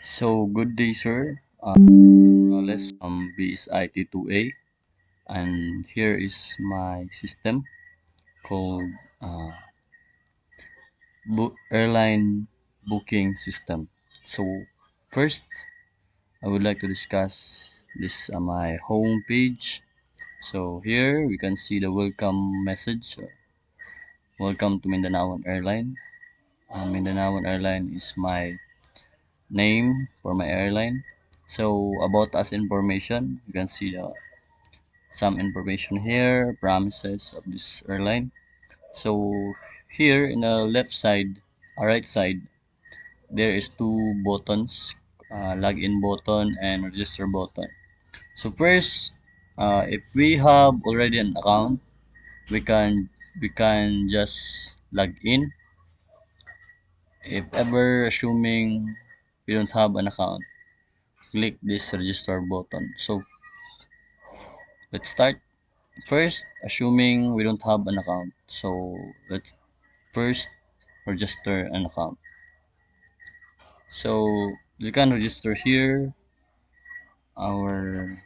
So good day, sir. Morales BSIT 2A, and here is my system called airline booking system. So first, I would like to discuss this my home page. So here we can see the welcome message. Welcome to Mindanao Airline. Mindanao Airline is my name for my airline. So about us information, you can see some information here, promises of this airline. So here in the left side, right side, there is two buttons, login button and register button. So first, if we have already an account, we can just log in. If ever assuming we don't have an account, click this register button. So let's start. First, assuming we don't have an account. So let's first register an account. So you can register here our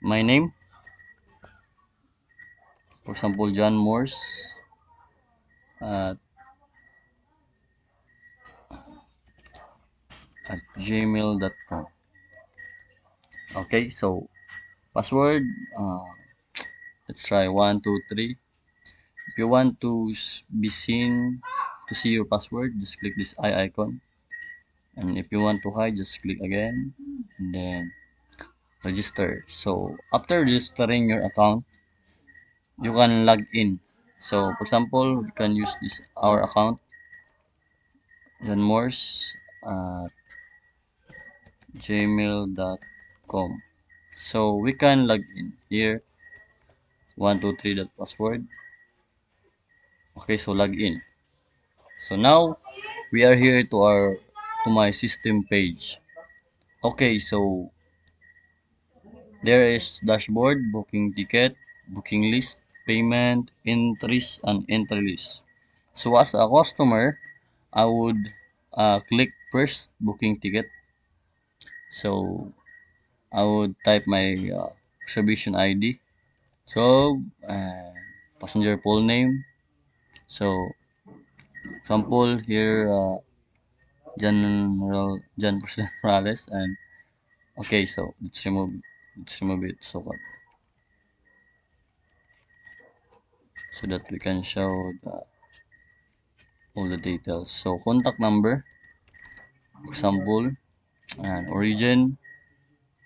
my name, for example John Morse at, at gmail.com. Okay, so password, let's try 123. If you want to be seen to see your password, just click this eye icon, and if you want to hide, just click again and then register. So after registering your account, you can log in. So for example, we can use this our account John Morse at gmail.com. So we can log in here 123 that password. Okay, so log in. So now we are here to my system page. Okay, so there is dashboard, booking ticket, booking list, payment, entries, and entry list. So as a customer, I would click first booking ticket. So I would type my reservation ID. So passenger full name. So example here, General President Morales, and okay. So let's remove it so that we can show all the details. So contact number, example, and origin,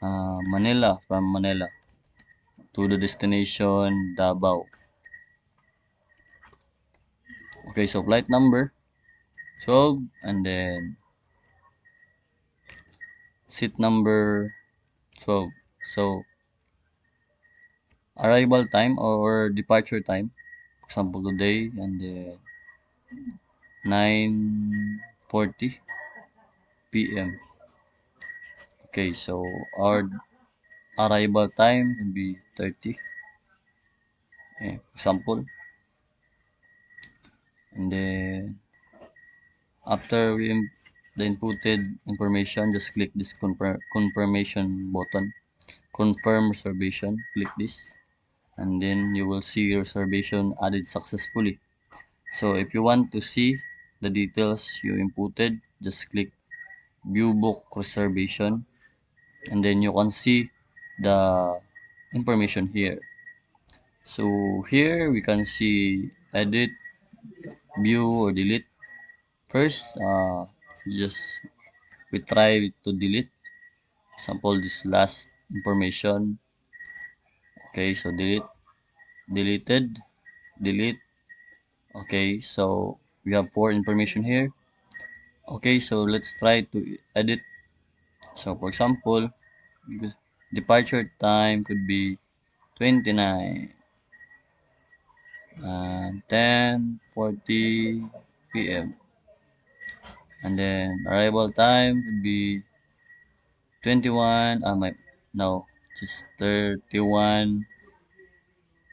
Manila, from Manila to the destination Davao. Okay, so flight number 12, and then seat number 12. So arrival time or departure time, for example today, and then 9:40 p.m. Okay, so our arrival time will be 30, example, and then after the inputted information, just click this confirmation button. Confirm reservation. Click this, and then you will see your reservation added successfully. So if you want to see the details you inputted, just click View Book Reservation, and then you can see the information here. So here we can see edit, view, or delete. First, just we try to delete. Example, this last information. Okay, so deleted, delete. Okay, so we have four information here. Okay, so let's try to edit. So for example, departure time could be 29 and 10:40 p.m. and then arrival time would be 21, my no, just 31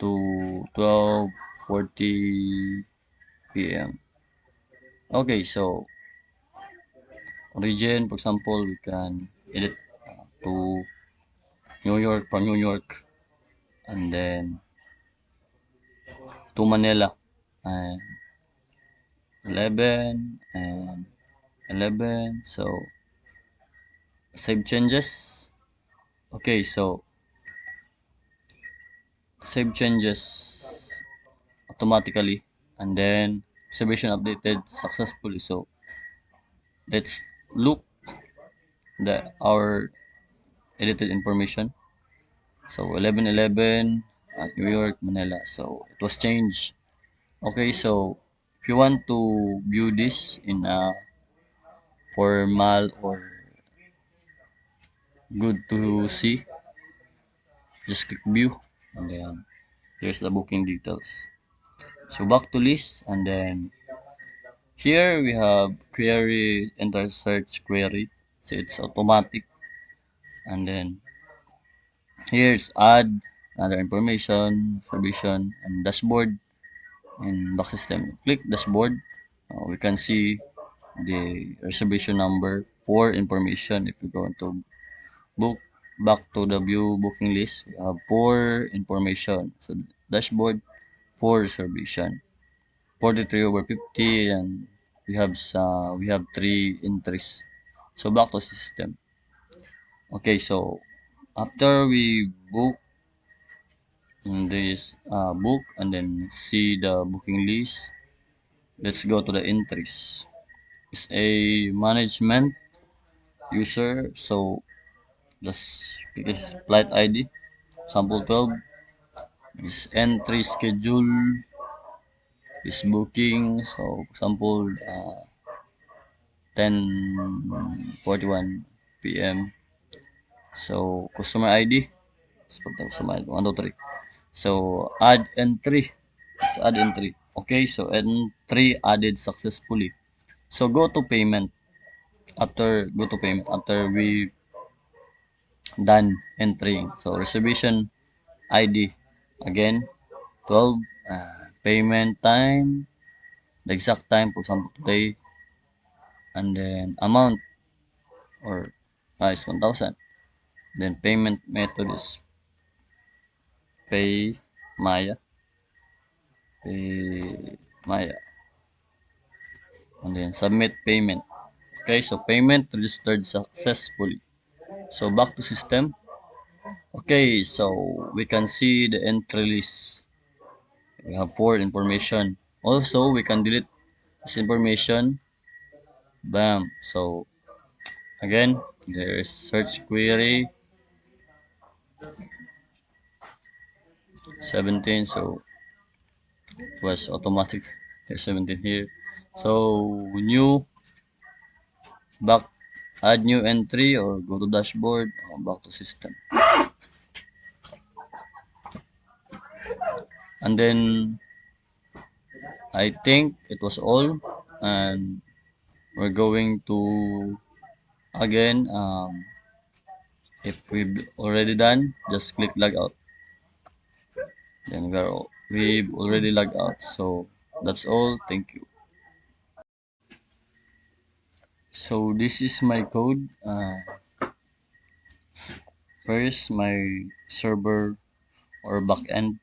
to 12:40 p.m. Okay, so Origin, for example, we can edit to New York, from New York, and then to Manila, and 11 and 11. So save changes. Okay, so save changes automatically, and then observation updated successfully. So let's look the our edited information. So 11:11 at New York, Manila. So it was changed. Okay, so if you want to view this in a formal or good to see, just click view, and then here's the booking details. So back to list, and then here we have query, enter search query. So it's automatic, and then here's add other information, reservation, and dashboard in back system. Click dashboard. We can see the reservation number for information. If you go to book, back to the view booking list, we have for information. So dashboard for reservation 43 over 50, and we have three entries. So back to system. Okay, so after we book in this book and then see the booking list, let's go to the entries. It's a management user, so just click this flight ID sample 12 is entry schedule is booking. So example 10:41 p.m. So customer ID, let's put the customer ID 123. So add entry. Let's add entry. Okay, so entry added successfully. So go to payment. Go to payment after we done entering. So reservation ID again 12, payment time, the exact time, for example today, and then amount or price 1,000. Then payment method is pay Maya, pay Maya, and then submit payment. Okay, so payment registered successfully. So back to system. Okay, so we can see the entry list. We have four information. Also, we can delete this information. Bam. So again, there is search query 17. So it was automatic. There's 17 here. So new, back, add new entry or go to dashboard, back to system. And then I think it was all, and we're going to again, if we've already done, just click log out. Then we've already logged out. So that's all. Thank you. So this is my code. First, my server or backend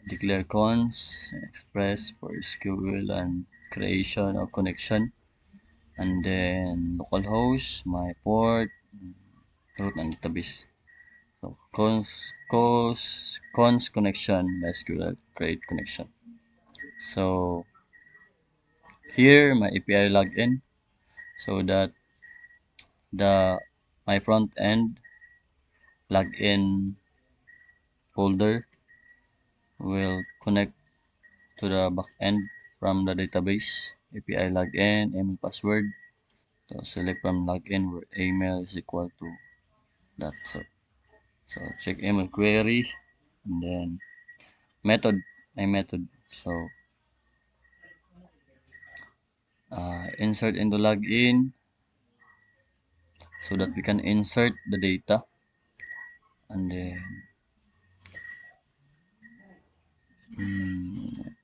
declare cons, express for SQL and creation or connection, and then localhost, my port, root and database. So cons connection, SQL create connection. So here my API login, so that the my front end login folder will connect to the backend from the database. API login, email password. So select from login where email is equal to that. So check email query, and then method, my method. So insert into login so that we can insert the data, and then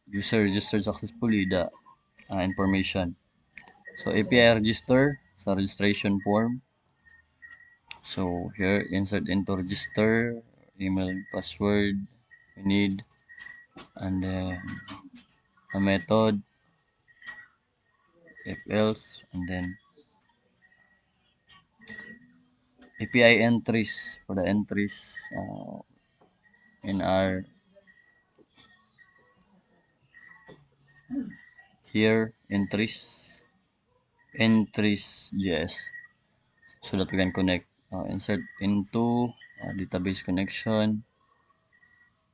user registered successfully the information. So API register sa registration form. So here insert into register email password we need, and then a method if else, and then API entries for the entries in our here entries.js, so that we can connect insert into database connection.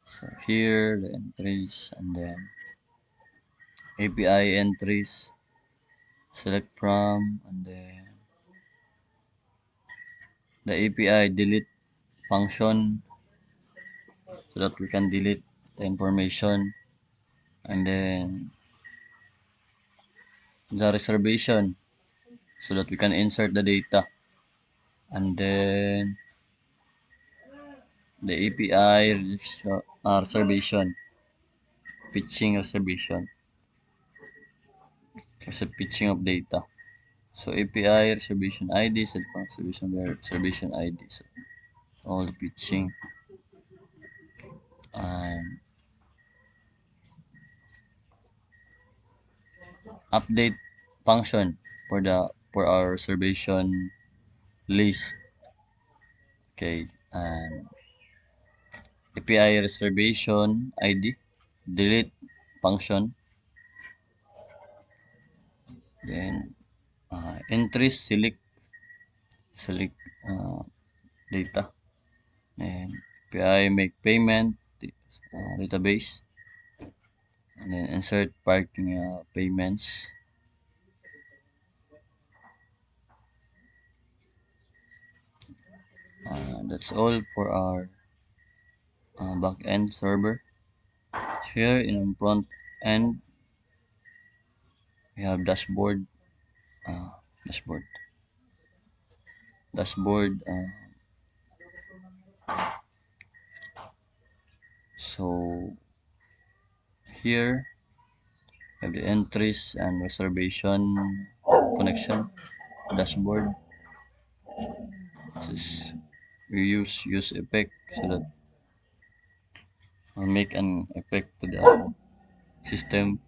So here the entries, and then API entries select from, and then the API delete function so that we can delete the information, and then the reservation so that we can insert the data, and then the API reservation pitching reservation kasi pitching of data. So API reservation ID set from reservation ID, so all the pitching, and update function for our reservation list. Okay, and API reservation ID delete function, then entries select data, and API make payment database, and then insert parking payments. That's all for our backend server. Here in front end we have uh, dashboard dashboard. So here we have the entries and reservation connection dashboard. This is, we use effect so that we make an effect to the system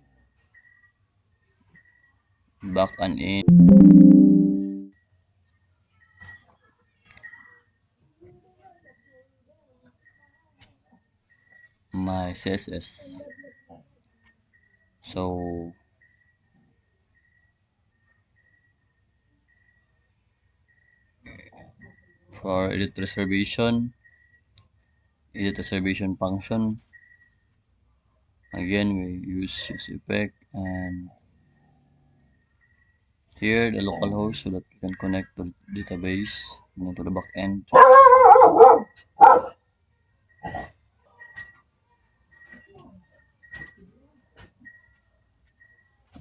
back and in my CSS. So for edit reservation function, again we use effect, and here the local host so that we can connect to the database and to the backend.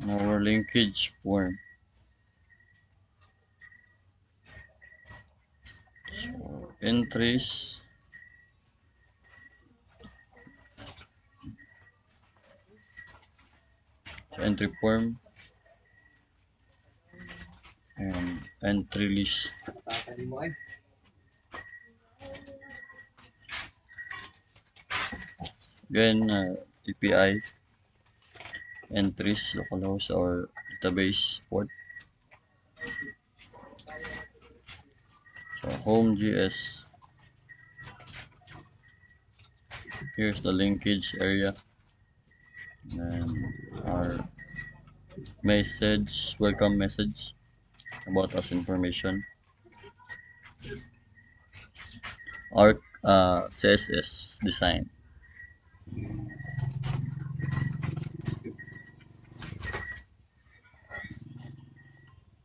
Our linkage form. So entries, entry form, and entry list. Again, API entries, localhost or database port. So home.js. Here's the linkage area, and our welcome message about us information. Our CSS design,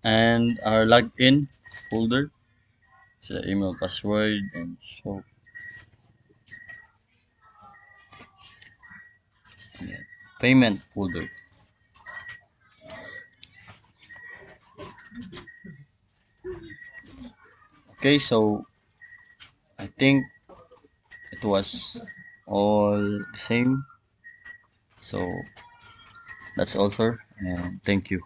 and our login folder. So the email password and show payment folder. Okay, so I think it was all the same. So that's all, sir, and thank you.